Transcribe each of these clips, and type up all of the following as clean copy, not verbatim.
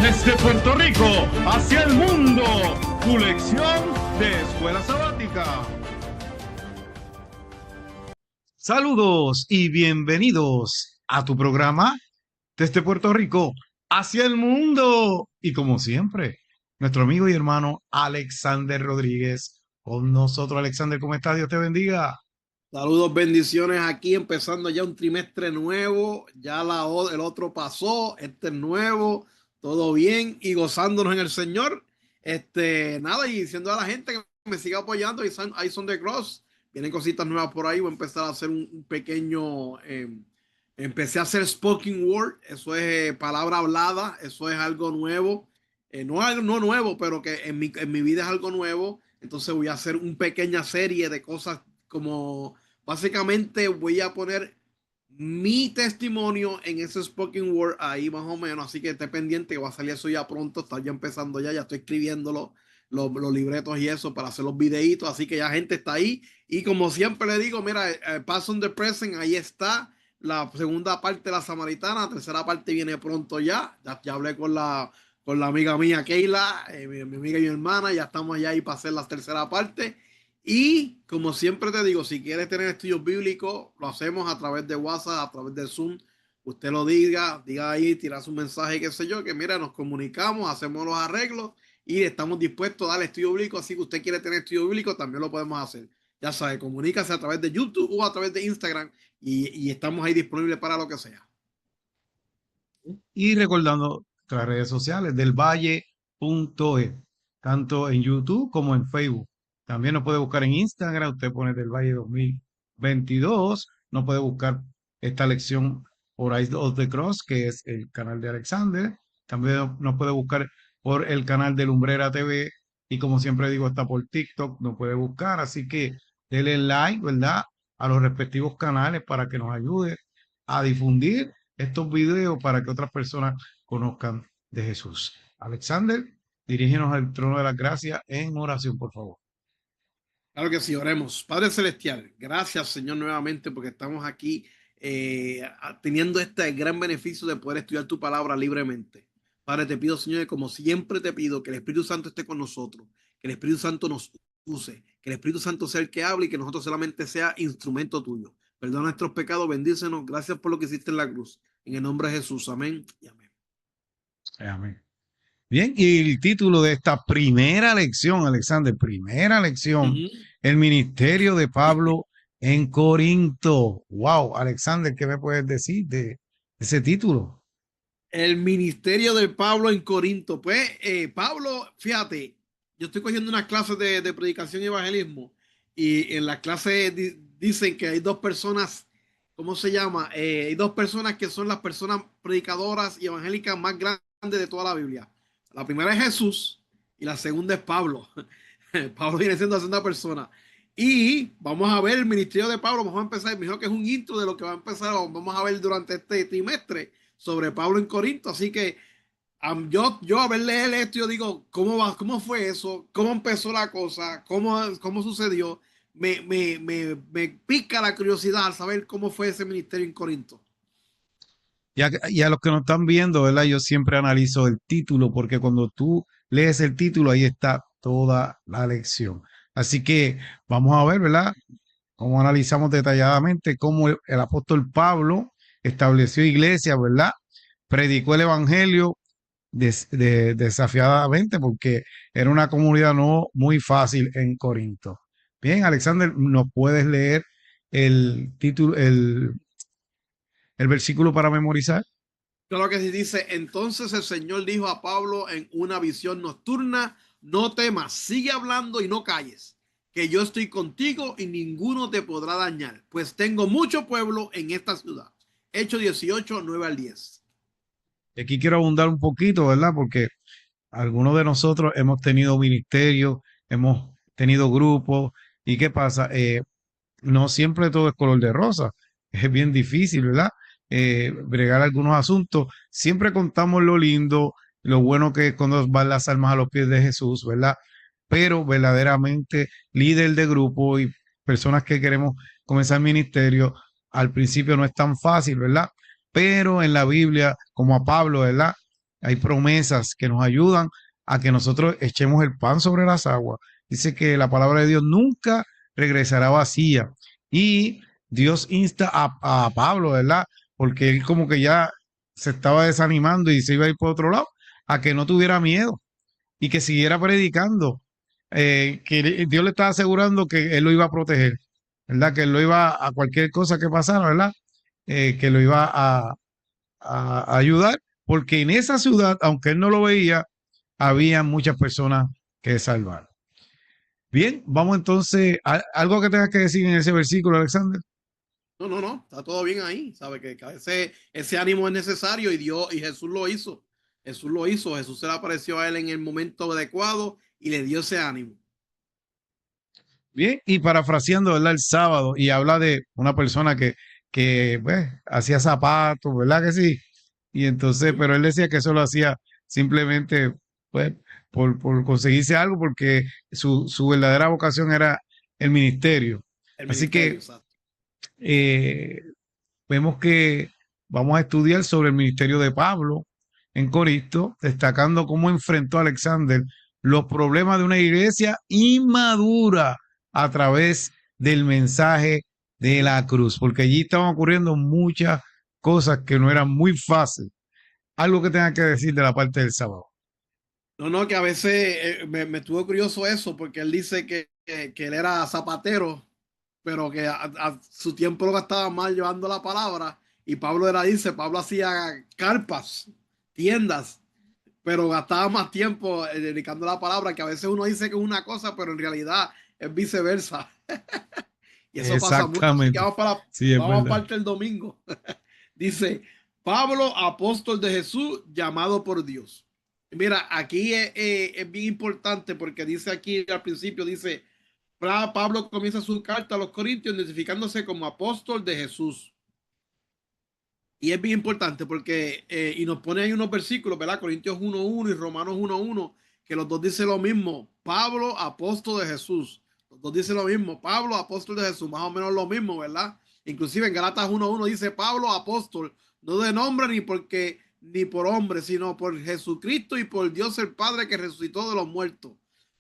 Desde Puerto Rico hacia el mundo, tu lección de escuela sabática. Saludos y bienvenidos a tu programa Desde Puerto Rico hacia el mundo. Y como siempre, nuestro amigo y hermano Alexander Rodríguez con nosotros. Alexander, ¿cómo estás? Dios te bendiga. Saludos, bendiciones aquí, empezando ya un trimestre nuevo, ya el otro pasó, este es nuevo, todo bien y gozándonos en el Señor. Nada, y diciendo a la gente que me siga apoyando, ahí son The Cross, vienen cositas nuevas por ahí, voy a empezar a hacer un pequeño, empecé a hacer spoken word, eso es palabra hablada, eso es algo nuevo, no nuevo, pero que en mi vida es algo nuevo, entonces voy a hacer una pequeña serie de cosas como básicamente voy a poner mi testimonio en ese spoken word ahí más o menos, así que esté pendiente que va a salir eso ya pronto, está ya empezando ya estoy escribiéndolo, los libretos y eso para hacer los videitos, así que ya gente está ahí y como siempre le digo, mira, Pass on the Present, ahí está la segunda parte de la Samaritana, la tercera parte viene pronto ya hablé con la amiga mía Keila, mi amiga y mi hermana, ya estamos ya ahí para hacer la tercera parte. Y como siempre te digo, si quieres tener estudios bíblicos, lo hacemos a través de WhatsApp, a través de Zoom. Usted lo diga ahí, tira su mensaje, qué sé yo, que mira, nos comunicamos, hacemos los arreglos y estamos dispuestos a darle estudio bíblico. Así que usted quiere tener estudio bíblico, también lo podemos hacer. Ya sabe, comunícase a través de YouTube o a través de Instagram y estamos ahí disponibles para lo que sea. Y recordando nuestras redes sociales del valle.e, tanto en YouTube como en Facebook. También nos puede buscar en Instagram, usted pone del Valle 2022, nos puede buscar esta lección por Eyes of the Cross, que es el canal de Alexander. También nos puede buscar por el canal de Lumbrera TV y como siempre digo, está por TikTok, nos puede buscar. Así que denle like, ¿verdad? A los respectivos canales para que nos ayude a difundir estos videos para que otras personas conozcan de Jesús. Alexander, dirígenos al trono de la gracia en oración, por favor. Claro que sí, oremos. Padre Celestial, gracias Señor nuevamente porque estamos aquí teniendo este gran beneficio de poder estudiar tu palabra libremente. Padre, te pido Señor, que como siempre te pido, que el Espíritu Santo esté con nosotros, que el Espíritu Santo nos use, que el Espíritu Santo sea el que hable y que nosotros solamente sea instrumento tuyo. Perdona nuestros pecados, bendícenos, gracias por lo que hiciste en la cruz. En el nombre de Jesús, amén y amén. Amén. Bien, y el título de esta primera lección, Alexander, primera lección, el ministerio de Pablo en Corinto. Wow, Alexander, ¿qué me puedes decir de ese título? El ministerio de Pablo en Corinto. Pues Pablo, fíjate, yo estoy cogiendo unas clases de predicación y evangelismo y en la clase dicen que hay dos personas, ¿cómo se llama? Hay dos personas que son las personas predicadoras y evangélicas más grandes de toda la Biblia. La primera es Jesús y la segunda es Pablo. Pablo viene siendo la segunda persona. Y vamos a ver el ministerio de Pablo. Vamos a empezar, mejor que es un intro de lo que va a empezar. Vamos a ver durante este trimestre sobre Pablo en Corinto. Así que yo a ver leer esto, yo digo, ¿cómo fue eso? ¿Cómo empezó la cosa? ¿Cómo sucedió? Me pica la curiosidad al saber cómo fue ese ministerio en Corinto. Y a los que nos están viendo, ¿verdad? Yo siempre analizo el título porque cuando tú lees el título, ahí está toda la lección. Así que vamos a ver, ¿verdad? Cómo analizamos detalladamente cómo el apóstol Pablo estableció iglesia, ¿verdad? Predicó el evangelio desafiadamente porque era una comunidad no muy fácil en Corinto. Bien, Alexander, ¿nos puedes leer el título, el versículo para memorizar? Claro que sí dice, entonces el Señor dijo a Pablo en una visión nocturna, no temas, sigue hablando y no calles, que yo estoy contigo y ninguno te podrá dañar, pues tengo mucho pueblo en esta ciudad. Hechos 18, 9 al 10. Aquí quiero abundar un poquito, ¿verdad? Porque algunos de nosotros hemos tenido ministerios, hemos tenido grupos, ¿y qué pasa? No siempre todo es color de rosa, es bien difícil, ¿verdad? Bregar algunos asuntos. Siempre contamos lo lindo, lo bueno que es cuando van las almas a los pies de Jesús, ¿verdad? Pero verdaderamente líder de grupo y personas que queremos comenzar ministerio, al principio no es tan fácil, ¿verdad? Pero en la Biblia, como a Pablo, ¿verdad? hay promesas que nos ayudan a que nosotros echemos el pan sobre las aguas. Dice que la palabra de Dios nunca regresará vacía. Y Dios insta a Pablo, ¿verdad? Porque él como que ya se estaba desanimando y se iba a ir por otro lado, a que no tuviera miedo y que siguiera predicando, que Dios le estaba asegurando que él lo iba a proteger, ¿verdad? Que él lo iba a cualquier cosa que pasara, ¿verdad? Que lo iba a ayudar, porque en esa ciudad, aunque él no lo veía, había muchas personas que salvar. Bien, vamos entonces a algo que tengas que decir en ese versículo, Alexander. No, no, no, está todo bien ahí, sabe que a veces ese ánimo es necesario y Dios y Jesús lo hizo. Jesús lo hizo, Jesús se le apareció a él en el momento adecuado y le dio ese ánimo. Bien, y parafraseando, ¿verdad? El sábado, y habla de una persona que pues, hacía zapatos, ¿verdad que sí? Y entonces, Ujú. pero él decía que eso lo hacía simplemente, pues, por conseguirse algo, porque su verdadera vocación era el ministerio. El Así ministerio, que exacto. eh, vemos que vamos a estudiar sobre el ministerio de Pablo en Corinto, destacando cómo enfrentó a Alexander los problemas de una iglesia inmadura a través del mensaje de la cruz, porque allí estaban ocurriendo muchas cosas que no eran muy fáciles. Algo que tenga que decir de la parte del sábado. No, no, que a veces me estuvo curioso eso, porque él dice que él era zapatero, pero que a su tiempo lo gastaba mal llevando la palabra. Y Pablo dice, Pablo hacía carpas, tiendas, pero gastaba más tiempo dedicando la palabra, que a veces uno dice que es una cosa, pero en realidad es viceversa. Y eso pasa mucho. Así que Exactamente. Sí, es vamos a verdad. parte el domingo. Dice, Pablo, apóstol de Jesús, llamado por Dios. Mira, aquí es bien importante porque dice aquí al principio, dice, Pablo comienza su carta a los Corintios identificándose como apóstol de Jesús. Y es bien importante porque, y nos pone ahí unos versículos, ¿verdad? Corintios 1:1 y Romanos 1:1, que los dos dicen lo mismo. Pablo, apóstol de Jesús. Los dos dicen lo mismo. Pablo, apóstol de Jesús. Más o menos lo mismo, ¿verdad? Inclusive en Galatas 1:1 dice Pablo, apóstol, no de nombre ni por hombre, sino por Jesucristo y por Dios el Padre que resucitó de los muertos.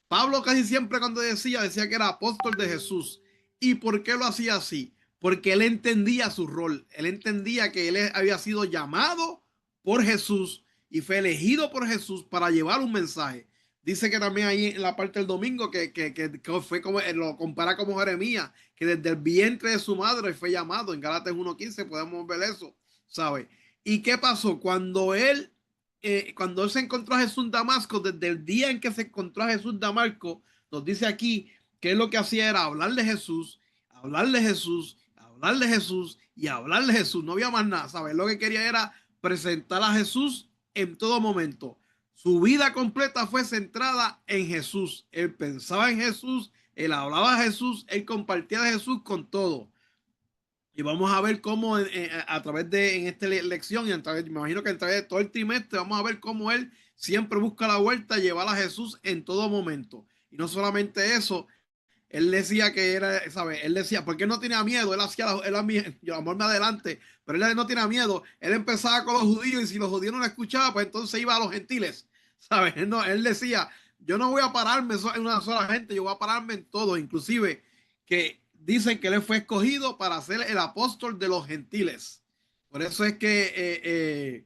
Pablo casi siempre cuando decía que era apóstol de Jesús. ¿Y por qué lo hacía así? Porque él entendía su rol, él entendía que él había sido llamado por Jesús y fue elegido por Jesús para llevar un mensaje. Dice que también ahí en la parte del domingo que fue como, lo compara como Jeremías, que desde el vientre de su madre fue llamado. En Gálatas 1:15 podemos ver eso, ¿sabe? ¿Y qué pasó? Cuando él se encontró a Jesús en Damasco, desde el día en que se encontró a Jesús en Damasco, nos dice aquí que él lo que hacía era hablarle a Jesús, hablarle a Jesús, hablarle a Jesús y hablarle a Jesús. No había más nada, ¿sabes? Lo que quería era presentar a Jesús en todo momento. Su vida completa fue centrada en Jesús. Él pensaba en Jesús, él hablaba de Jesús, él compartía de Jesús con todo. Y vamos a ver cómo a través de en esta lección y a través, me imagino que a través de todo el trimestre vamos a ver cómo él siempre busca la vuelta a llevar a Jesús en todo momento. Y no solamente eso, él decía que era, ¿sabes? Él decía, ¿por qué no tenía miedo? Él hacía, yo amor me adelante, pero él no tenía miedo. Él empezaba con los judíos y si los judíos no lo escuchaban, pues entonces iba a los gentiles, ¿sabes? Él decía, yo no voy a pararme en una sola gente, yo voy a pararme en todo, inclusive que dicen que él fue escogido para ser el apóstol de los gentiles. Por eso es que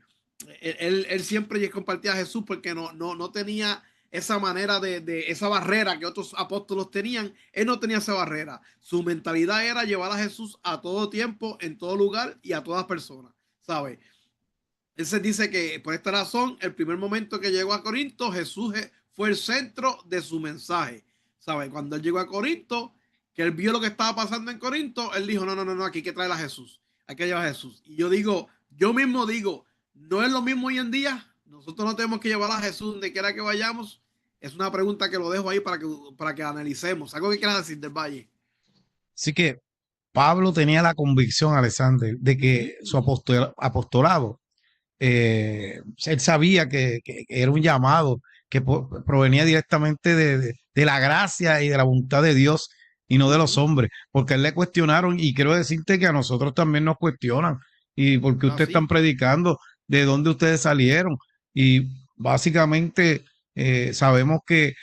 él siempre compartía a Jesús porque no tenía esa manera de esa barrera que otros apóstolos tenían. Él no tenía esa barrera. Su mentalidad era llevar a Jesús a todo tiempo, en todo lugar y a todas personas, ¿sabe? Él se dice que por esta razón, el primer momento que llegó a Corinto, Jesús fue el centro de su mensaje, ¿sabe? Cuando él llegó a Corinto, que él vio lo que estaba pasando en Corinto, él dijo, no, no, no, no, aquí hay que traer a Jesús, hay que llevar a Jesús. Y yo mismo digo, no es lo mismo hoy en día, nosotros no tenemos que llevar a Jesús donde quiera que vayamos. Es una pregunta que lo dejo ahí para que analicemos. Algo que quieras decir del Valle. Así que Pablo tenía la convicción, Alexander, de que su apostolado, él sabía que era un llamado que provenía directamente de la gracia y de la voluntad de Dios y no de los hombres, porque a él le cuestionaron y quiero decirte que a nosotros también nos cuestionan y porque ustedes están Así. predicando, de dónde ustedes salieron. Y básicamente sabemos que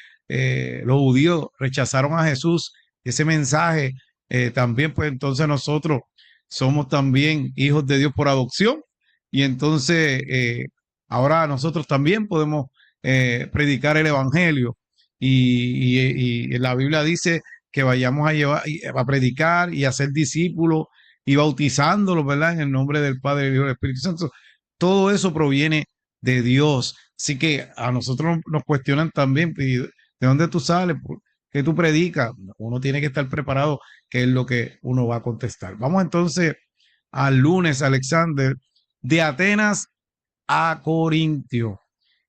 los judíos rechazaron a Jesús, ese mensaje también, pues entonces nosotros somos también hijos de Dios por adopción y entonces ahora nosotros también podemos predicar el evangelio y la Biblia dice que vayamos a llevar, a predicar y a ser discípulos y bautizándolos, ¿verdad? En el nombre del Padre, del Hijo y del Espíritu Santo. Todo eso proviene de Dios. Así que a nosotros nos cuestionan también, ¿de dónde tú sales? ¿Qué tú predicas? Uno tiene que estar preparado, que es lo que uno va a contestar. Vamos entonces al lunes, Alexander, de Atenas a Corintio.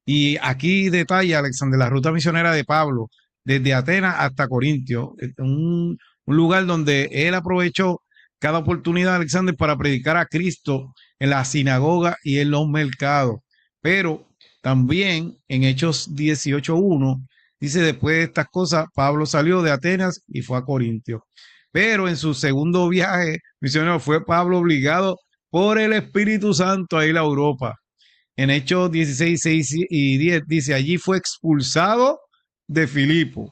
Y aquí detalla, Alexander, la ruta misionera de Pablo, desde Atenas hasta Corintio, un lugar donde él aprovechó cada oportunidad, Alexander, para predicar a Cristo en la sinagoga y en los mercados. Pero también en Hechos 18:1 dice, después de estas cosas, Pablo salió de Atenas y fue a Corintio. Pero en su segundo viaje misionero fue Pablo obligado por el Espíritu Santo a ir a Europa. En Hechos 16, 6 y 10 dice, allí fue expulsado de Filipo,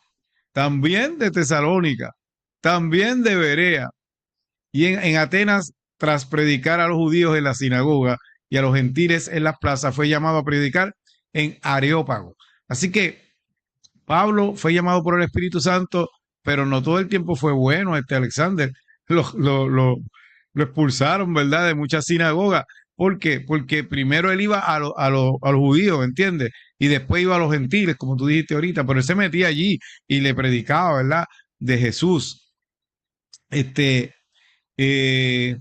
también de Tesalónica, también de Berea. Y en Atenas, tras predicar a los judíos en la sinagoga y a los gentiles en las plazas, fue llamado a predicar en Areópago. Así que Pablo fue llamado por el Espíritu Santo, pero no todo el tiempo fue bueno, Alexander. Lo, lo, lo, lo expulsaron, ¿verdad? De muchas sinagogas. ¿Por qué? Porque primero él iba a los judíos, ¿entiendes? Y después iba a los gentiles, como tú dijiste ahorita, pero él se metía allí y le predicaba, ¿verdad? De Jesús. Este, eh,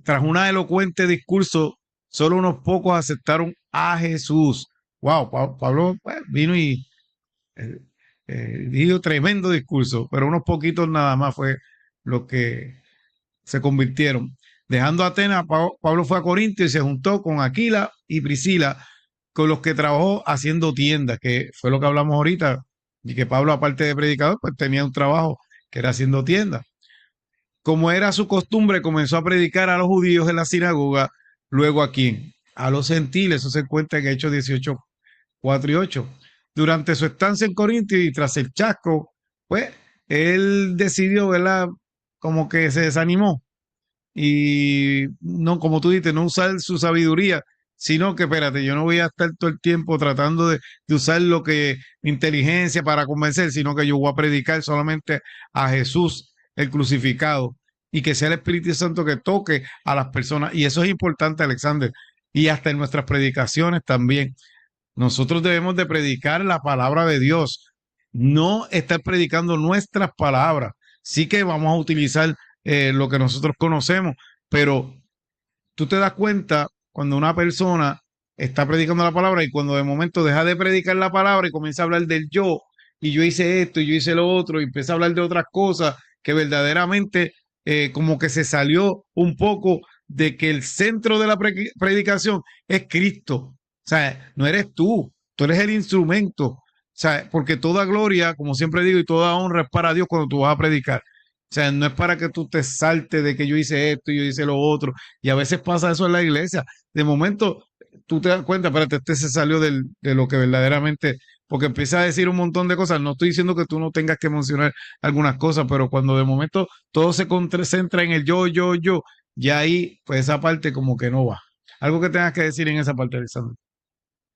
Tras un elocuente discurso, solo unos pocos aceptaron a Jesús. Wow, Pablo pues, vino y eh, dijo tremendo discurso, pero unos poquitos nada más fue lo que se convirtieron. Dejando Atenas, Pablo fue a Corinto y se juntó con Aquila y Priscila, con los que trabajó haciendo tiendas, que fue lo que hablamos ahorita, y que Pablo, aparte de predicador, pues tenía un trabajo que era haciendo tiendas. Como era su costumbre, comenzó a predicar a los judíos en la sinagoga, luego a quién, a los gentiles, eso se encuentra en Hechos 18, 4 y 8. Durante su estancia en Corinto y tras el chasco, pues él decidió, ¿verdad? Como que se desanimó y no, como tú dices, no usar su sabiduría, sino que, espérate, yo no voy a estar todo el tiempo tratando de usar lo que inteligencia para convencer, sino que yo voy a predicar solamente a Jesús, el crucificado, y que sea el Espíritu Santo que toque a las personas. Y eso es importante, Alexander, y hasta en nuestras predicaciones también. Nosotros debemos de predicar la palabra de Dios, no estar predicando nuestras palabras. Sí que vamos a utilizar lo que nosotros conocemos, pero tú te das cuenta cuando una persona está predicando la palabra y cuando de momento deja de predicar la palabra y comienza a hablar del yo, y yo hice esto y yo hice lo otro, y empieza a hablar de otras cosas que verdaderamente como que se salió un poco de que el centro de la predicación es Cristo. O sea, no eres tú eres el instrumento. O sea, porque toda gloria, como siempre digo, y toda honra es para Dios cuando tú vas a predicar. O sea, no es para que tú te saltes de que yo hice esto y yo hice lo otro. Y a veces pasa eso en la iglesia. De momento, tú te das cuenta, espérate, este se salió de lo que verdaderamente, porque empieza a decir un montón de cosas. No estoy diciendo que tú no tengas que mencionar algunas cosas, pero cuando de momento todo se concentra en el yo, ya ahí, pues esa parte como que no va. Algo que tengas que decir en esa parte, Alexander.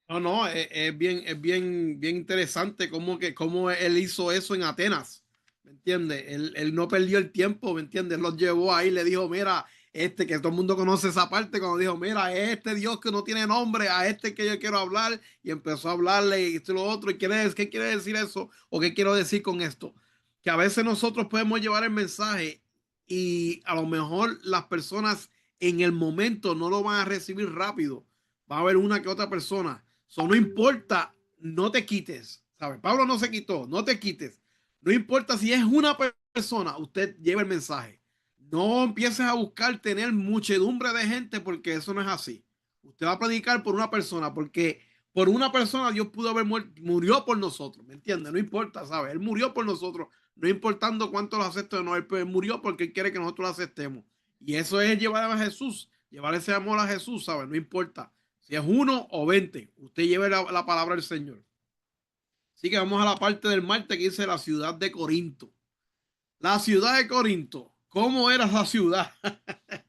No, no, bien interesante cómo él hizo eso en Atenas, ¿me entiendes? Él no perdió el tiempo, ¿me entiendes? Él los llevó ahí, le dijo, mira, que todo el mundo conoce esa parte, cuando dijo, mira, este Dios que no tiene nombre, a este que yo quiero hablar, y empezó a hablarle y esto y lo otro, y ¿qué quiere decir eso? ¿O qué quiero decir con esto? Que a veces nosotros podemos llevar el mensaje y a lo mejor las personas en el momento no lo van a recibir rápido. Va a haber una que otra persona. So, no importa, no te quites. ¿Sabes? Pablo no se quitó, no te quites. No importa si es una persona, usted lleva el mensaje. No empieces a buscar tener muchedumbre de gente porque eso no es así. Usted va a predicar por una persona porque por una persona Dios pudo haber muerto, murió por nosotros, ¿me entiende? No importa, ¿sabes? Él murió por nosotros, no importando cuánto lo acepte o no, él murió porque él quiere que nosotros lo aceptemos. Y eso es llevar a Jesús, llevar ese amor a Jesús, ¿sabes? No importa. Si es 1 o 20, usted lleve la palabra del Señor. Así que vamos a la parte del martes que dice la ciudad de Corinto. La ciudad de Corinto. ¿Cómo era esa ciudad?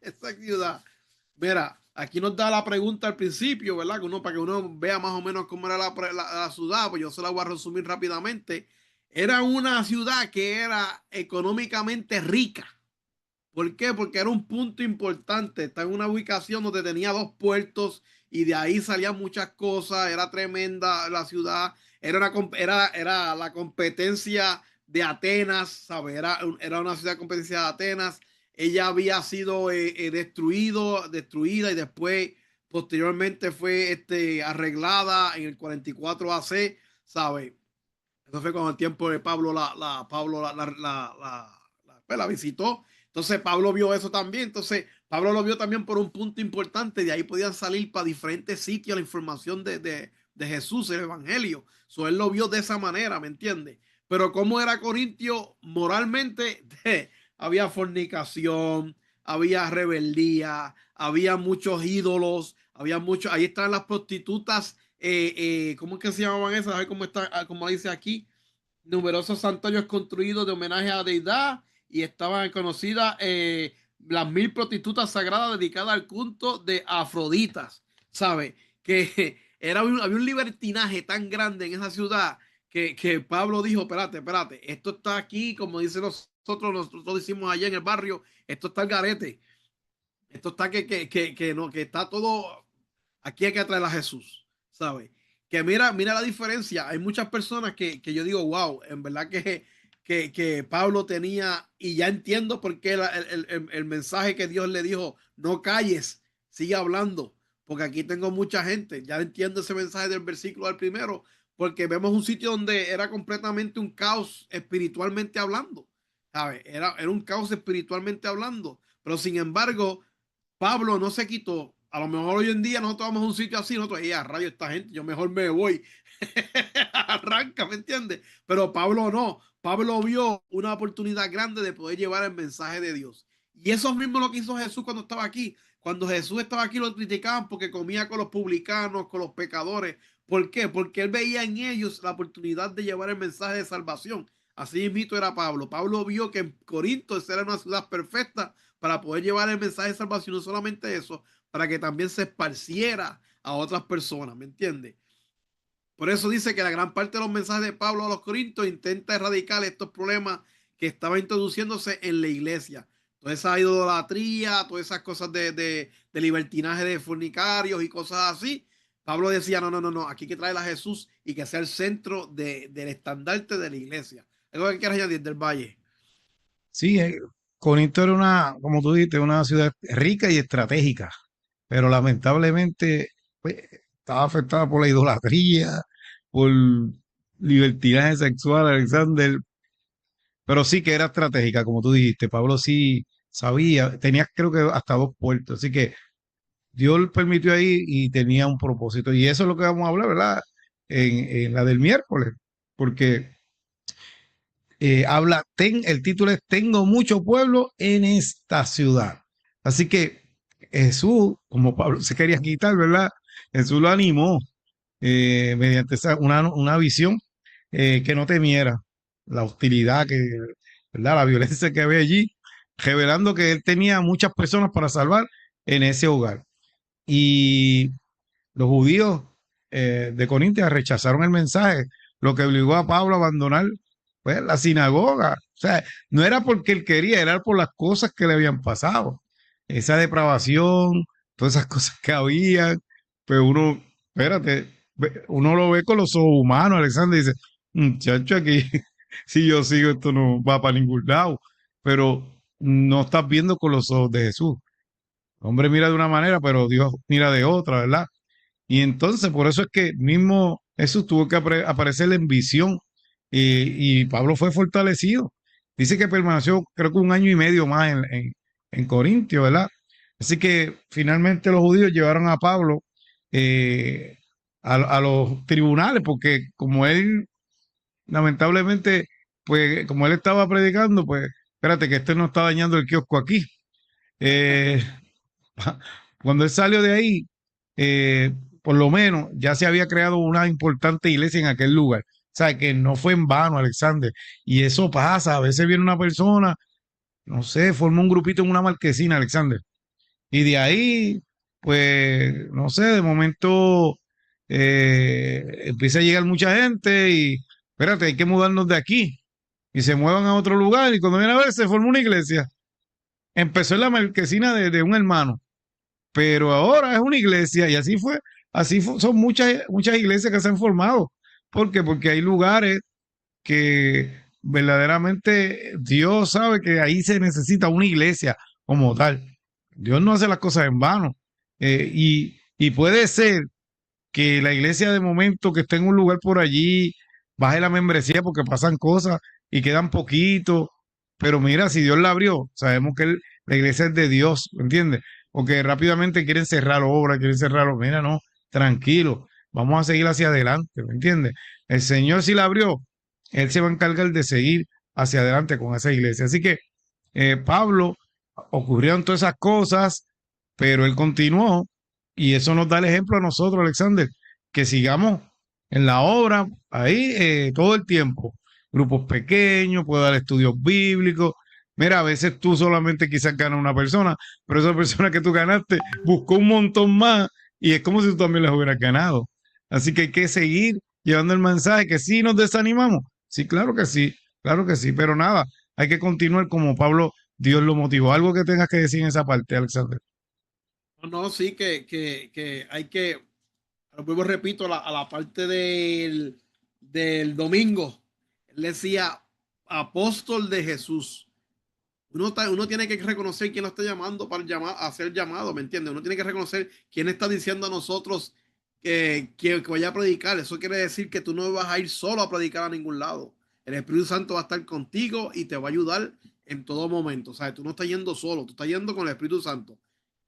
Esa ciudad. Mira, aquí nos da la pregunta al principio, ¿verdad? Que uno, para que uno vea más o menos cómo era la ciudad, pues yo se la voy a resumir rápidamente. Era una ciudad que era económicamente rica. ¿Por qué? Porque era un punto importante. Está en una ubicación donde tenía 2 puertos y de ahí salían muchas cosas. Era tremenda la ciudad. Era la competencia de Atenas, ¿sabes? Era una ciudad de competencia de Atenas. Ella había sido destruida y después, posteriormente, fue arreglada en el 44 AC, ¿sabes? Eso fue cuando el tiempo de Pablo la visitó. Entonces Pablo vio eso también. Entonces Pablo lo vio también por un punto importante. De ahí podían salir para diferentes sitios la información de Jesús, el Evangelio. So, él lo vio de esa manera, ¿me entiendes? Pero cómo era Corintio moralmente, había fornicación, había rebeldía, había muchos ídolos, ahí están las prostitutas. ¿Cómo es que se llamaban esas? ¿Sabes cómo está? Como dice aquí, numerosos santuarios construidos de homenaje a la deidad y estaban conocidas las 1000 prostitutas sagradas dedicadas al culto de Afroditas, ¿sabe? Que había un libertinaje tan grande en esa ciudad que Pablo dijo, espérate, esto está aquí, como dicen nosotros decimos allá en el barrio, esto está al garete, esto está que está todo, aquí hay que traer a Jesús, ¿sabes? Que mira la diferencia. Hay muchas personas que yo digo, wow, en verdad que Pablo tenía, y ya entiendo por qué el mensaje que Dios le dijo, no calles, sigue hablando, porque aquí tengo mucha gente. Ya entiendo ese mensaje del versículo al primero, porque vemos un sitio donde era completamente un caos espiritualmente hablando, ¿sabes? Era un caos espiritualmente hablando, pero sin embargo, Pablo no se quitó. A lo mejor hoy en día nosotros vamos a un sitio así, nosotros, a rayo esta gente, yo mejor me voy. Arranca, ¿me entiendes? Pero Pablo no. Pablo vio una oportunidad grande de poder llevar el mensaje de Dios. Y eso es mismo lo que hizo Jesús cuando estaba aquí. Cuando Jesús estaba aquí lo criticaban porque comía con los publicanos, con los pecadores. ¿Por qué? Porque él veía en ellos la oportunidad de llevar el mensaje de salvación. Así mismo era Pablo. Pablo vio que en Corinto era una ciudad perfecta para poder llevar el mensaje de salvación. No solamente eso, para que también se esparciera a otras personas, ¿me entiendes? Por eso dice que la gran parte de los mensajes de Pablo a los Corintios intenta erradicar estos problemas que estaban introduciéndose en la iglesia. Toda esa idolatría, todas esas cosas de libertinaje de fornicarios y cosas así. Pablo decía, no, aquí hay que traer a Jesús y que sea el centro del estandarte de la iglesia. ¿Algo que quieras añadir del Valle? Sí, Corinto era una, como tú dijiste, una ciudad rica y estratégica, pero lamentablemente pues, estaba afectada por la idolatría, por libertinaje sexual, Alexander, pero sí que era estratégica, como tú dijiste. Pablo sí sabía, tenía creo que hasta 2 puertos, así que Dios permitió ahí y tenía un propósito. Y eso es lo que vamos a hablar, ¿verdad? En la del miércoles, porque el título es Tengo mucho pueblo en esta ciudad. Así que Jesús, como Pablo se quería quitar, ¿verdad? Jesús lo animó mediante una visión que no temiera la hostilidad, ¿verdad? La violencia que había allí, revelando que él tenía muchas personas para salvar en ese hogar. Y los judíos de Corintia rechazaron el mensaje, lo que obligó a Pablo a abandonar pues, la sinagoga. O sea, no era porque él quería, era por las cosas que le habían pasado. Esa depravación, todas esas cosas que había, pues uno, espérate, uno lo ve con los ojos humanos, Alexander, y dice, muchacho, aquí, si yo sigo, esto no va para ningún lado. Pero no estás viendo con los ojos de Jesús. El hombre mira de una manera, pero Dios mira de otra, ¿verdad? Y entonces, por eso es que mismo Jesús tuvo que aparecer en visión y Pablo fue fortalecido. Dice que permaneció, creo que 1 año y medio más en Corintio, ¿verdad? Así que finalmente los judíos llevaron a Pablo eh, a los tribunales, porque como él, lamentablemente, pues como él estaba predicando, pues espérate que este no está dañando el kiosco aquí. Eh, cuando él salió de ahí, eh, por lo menos ya se había creado una importante iglesia en aquel lugar. O sea, que no fue en vano, Alexander. Y eso pasa, a veces viene una persona, no sé, forma un grupito en una marquesina, Alexander. Y de ahí, pues, no sé, de momento empieza a llegar mucha gente y, espérate, hay que mudarnos de aquí. Y se muevan a otro lugar y cuando viene a ver se forma una iglesia. Empezó en la marquesina de un hermano, pero ahora es una iglesia y son muchas iglesias que se han formado. ¿Por qué? Porque hay lugares que verdaderamente Dios sabe que ahí se necesita una iglesia como tal. Dios no hace las cosas en vano. Y puede ser que la iglesia de momento que esté en un lugar por allí baje la membresía porque pasan cosas y quedan poquitos. Pero mira, si Dios la abrió, sabemos que la iglesia es de Dios, ¿me entiendes? Porque rápidamente quieren cerrar obras, quieren cerrarlo. Mira, no, tranquilo, vamos a seguir hacia adelante, ¿me entiendes? El Señor si la abrió, Él se va a encargar de seguir hacia adelante con esa iglesia. Así que Pablo ocurrieron todas esas cosas, pero él continuó y eso nos da el ejemplo a nosotros, Alexander, que sigamos en la obra ahí todo el tiempo. Grupos pequeños, puedo dar estudios bíblicos. Mira, a veces tú solamente quizás ganas una persona, pero esa persona que tú ganaste buscó un montón más y es como si tú también las hubieras ganado. Así que hay que seguir llevando el mensaje que sí nos desanimamos. Sí, claro que sí, pero nada, hay que continuar como Pablo, Dios lo motivó. Algo que tengas que decir en esa parte, Alexander. No, no, sí que hay que, lo vuelvo, repito, a la parte del domingo. Él decía apóstol de Jesús. Uno tiene que reconocer quién lo está llamando para hacer llamado, ¿me entiendes? Uno tiene que reconocer quién está diciendo a nosotros que vaya a predicar. Eso quiere decir que tú no vas a ir solo a predicar a ningún lado. El Espíritu Santo va a estar contigo y te va a ayudar en todo momento. O sea, tú no estás yendo solo, tú estás yendo con el Espíritu Santo.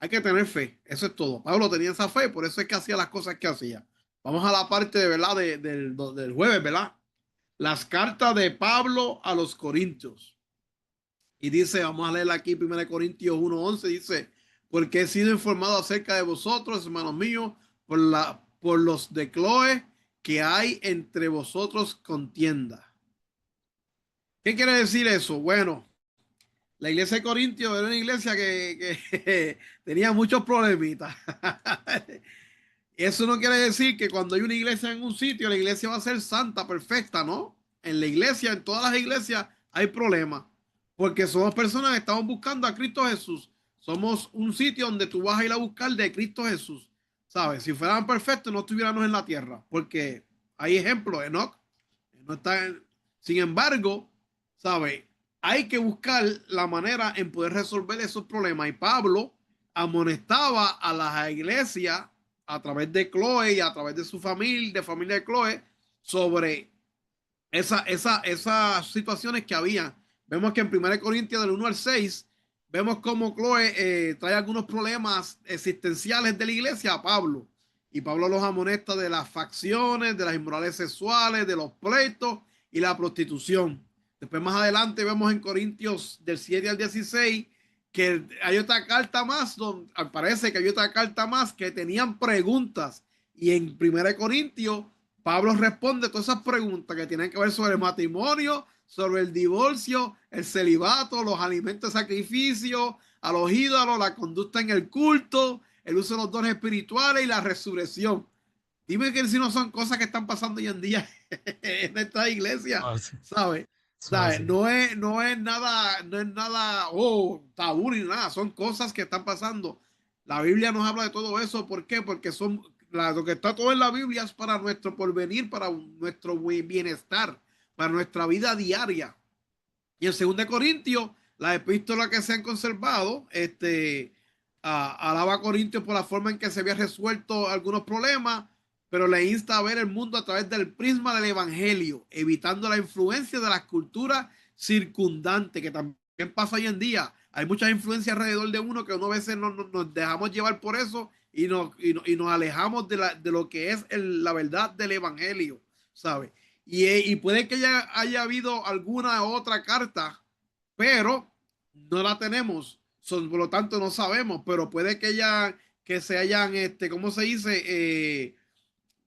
Hay que tener fe, eso es todo. Pablo tenía esa fe, por eso es que hacía las cosas que hacía. Vamos a la parte de verdad del jueves, ¿verdad? Las cartas de Pablo a los Corintios. Y dice, vamos a leer aquí 1 Corintios 1:11, dice, porque he sido informado acerca de vosotros, hermanos míos, por los de Cloe, que hay entre vosotros contienda. ¿Qué quiere decir eso? Bueno, la iglesia de Corintios era una iglesia que tenía muchos problemitas. Eso no quiere decir que cuando hay una iglesia en un sitio, la iglesia va a ser santa, perfecta, ¿no? En la iglesia, en todas las iglesias, hay problemas. Porque somos personas que estamos buscando a Cristo Jesús. Somos un sitio donde tú vas a ir a buscar de Cristo Jesús. ¿Sabes? Si fueran perfectos, no estuviéramos en la tierra. Porque hay ejemplos, Enoch. No está Sin embargo, ¿sabes? Hay que buscar la manera en poder resolver esos problemas. Y Pablo amonestaba a las iglesias a través de Chloe y a través de su familia, de familia de Chloe, sobre esas situaciones que había. Vemos que en 1 Corintios del 1 al 6, vemos cómo Chloe trae algunos problemas existenciales de la iglesia a Pablo. Y Pablo los amonesta de las facciones, de las inmorales sexuales, de los pleitos y la prostitución. Después más adelante vemos en Corintios del 7 al 16 que hay otra carta más, donde parece que hay otra carta más que tenían preguntas. Y en 1 Corintios Pablo responde todas esas preguntas que tienen que ver sobre el matrimonio, sobre el divorcio, el celibato, los alimentos de sacrificio, a los ídolos, la conducta en el culto, el uso de los dones espirituales y la resurrección. Dime que si no son cosas que están pasando hoy en día en esta iglesia, Ah, sí, ¿sabes? eso es ¿Sabes? así. No es nada, oh, tabú ni nada, son cosas que están pasando. La Biblia nos habla de todo eso, ¿por qué? Porque lo que está todo en la Biblia es para nuestro porvenir, para nuestro bienestar, para nuestra vida diaria. Y en 2 Corintios, las epístolas que se han conservado, alaba a Corintios por la forma en que se había resuelto algunos problemas, pero le insta a ver el mundo a través del prisma del evangelio, evitando la influencia de las culturas circundantes, que también pasa hoy en día. Hay muchas influencias alrededor de uno que uno a veces nos dejamos llevar por eso y nos alejamos de lo que es la verdad del evangelio, ¿sabes? Y puede que haya habido alguna otra carta, pero no la tenemos. Por lo tanto, no sabemos, pero puede que se hayan, ¿cómo se dice?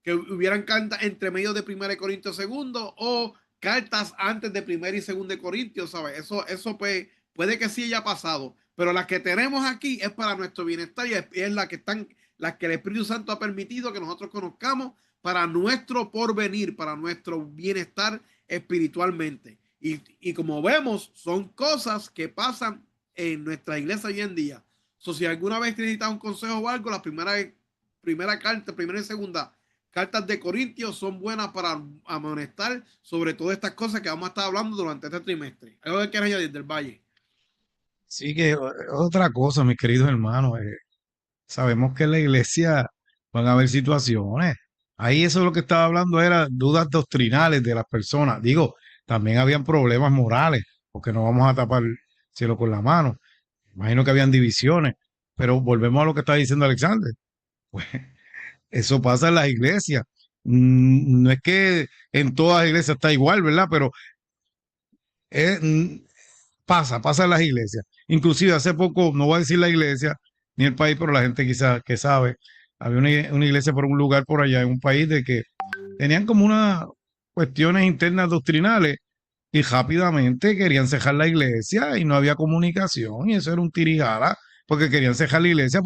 Que hubieran cartas entre medio de 1 Corintios 2 o cartas antes de 1 y 2 Corintios, ¿sabes? Eso pues, puede que sí haya pasado, pero las que tenemos aquí es para nuestro bienestar y es las que el Espíritu Santo ha permitido que nosotros conozcamos para nuestro porvenir, para nuestro bienestar espiritualmente. Y como vemos, son cosas que pasan en nuestra iglesia hoy en día. Si alguna vez necesitas un consejo o algo, la primera y segunda cartas de Corintios son buenas para amonestar sobre todas estas cosas que vamos a estar hablando durante este trimestre. ¿Algo que quieras añadir del Valle? Sí que otra cosa, mis queridos hermanos, sabemos que en la iglesia van a haber situaciones. Ahí eso lo que estaba hablando era dudas doctrinales de las personas. Digo, también habían problemas morales, porque no vamos a tapar el cielo con la mano. Imagino que habían divisiones, pero volvemos a lo que está diciendo Alexander. Pues eso pasa en las iglesias. No es que en todas las iglesias está igual, ¿verdad? Pero es, pasa en las iglesias. Inclusive hace poco, no voy a decir la iglesia ni el país, pero la gente quizás que sabe, había una iglesia por un lugar por allá en un país de que tenían como unas cuestiones internas doctrinales y rápidamente querían cejar la iglesia y no había comunicación y eso era un tirijala porque querían cejar la iglesia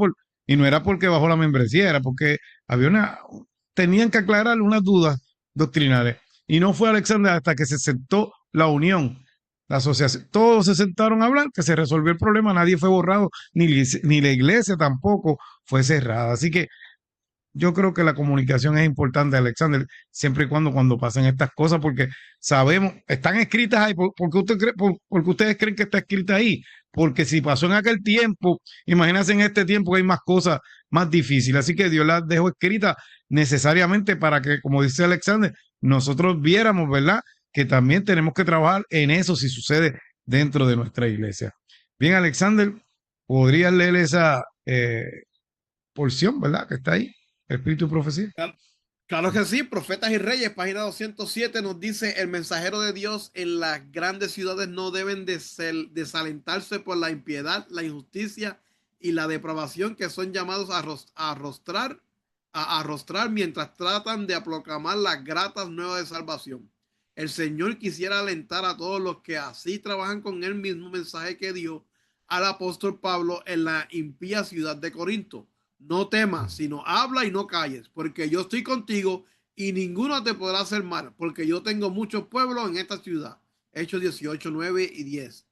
y no era porque bajó la membresía, era porque tenían que aclarar unas dudas doctrinales y no fue Alexander hasta que se sentó la unión, la asociación, todos se sentaron a hablar, que se resolvió el problema, nadie fue borrado, ni la iglesia tampoco fue cerrada. Así que yo creo que la comunicación es importante, Alexander, siempre y cuando pasen estas cosas, porque sabemos, están escritas ahí, porque porque ustedes creen que está escrita ahí, porque si pasó en aquel tiempo, imagínense en este tiempo que hay más cosas más difíciles. Así que Dios las dejó escritas necesariamente para que, como dice Alexander, nosotros viéramos, ¿verdad? Que también tenemos que trabajar en eso si sucede dentro de nuestra iglesia. Bien, Alexander, ¿podrías leer esa porción, ¿verdad? Que está ahí, Espíritu y Profecía. Claro que sí, Profetas y Reyes, página 207 nos dice: el mensajero de Dios en las grandes ciudades no deben desalentarse por la impiedad, la injusticia y la depravación que son llamados a arrostrar mientras tratan de proclamar las gratas nuevas de salvación. El Señor quisiera alentar a todos los que así trabajan con el mismo mensaje que dio al apóstol Pablo en la impía ciudad de Corinto. No temas, sino habla y no calles, porque yo estoy contigo y ninguno te podrá hacer mal, porque yo tengo muchos pueblos en esta ciudad. Hechos 18, 9 y 10.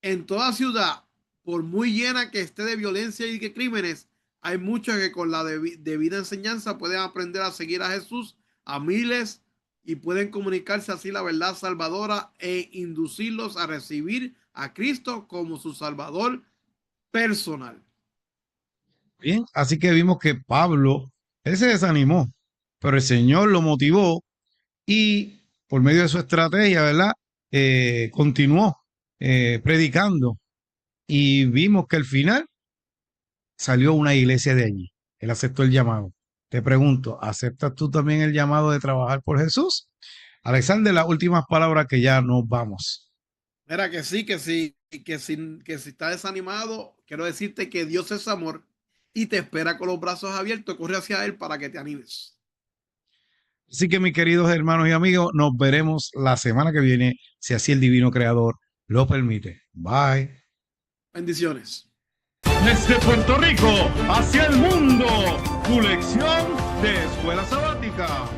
En toda ciudad, por muy llena que esté de violencia y de crímenes, hay muchos que con la debida enseñanza pueden aprender a seguir a Jesús a miles y pueden comunicarse así la verdad salvadora e inducirlos a recibir a Cristo como su Salvador personal. Bien, así que vimos que Pablo, él se desanimó, pero el Señor lo motivó y por medio de su estrategia, ¿verdad? Continuó predicando y vimos que al final salió una iglesia de allí. Él aceptó el llamado. Te pregunto, ¿aceptas tú también el llamado de trabajar por Jesús? Alexander, las últimas palabras que ya nos vamos. Mira que sí, que si estás desanimado, quiero decirte que Dios es amor y te espera con los brazos abiertos. Corre hacia Él para que te animes. Así que, mis queridos hermanos y amigos, nos veremos la semana que viene, si así el divino creador lo permite. Bye. Bendiciones. Desde Puerto Rico hacia el mundo, tu lección de escuela sabática.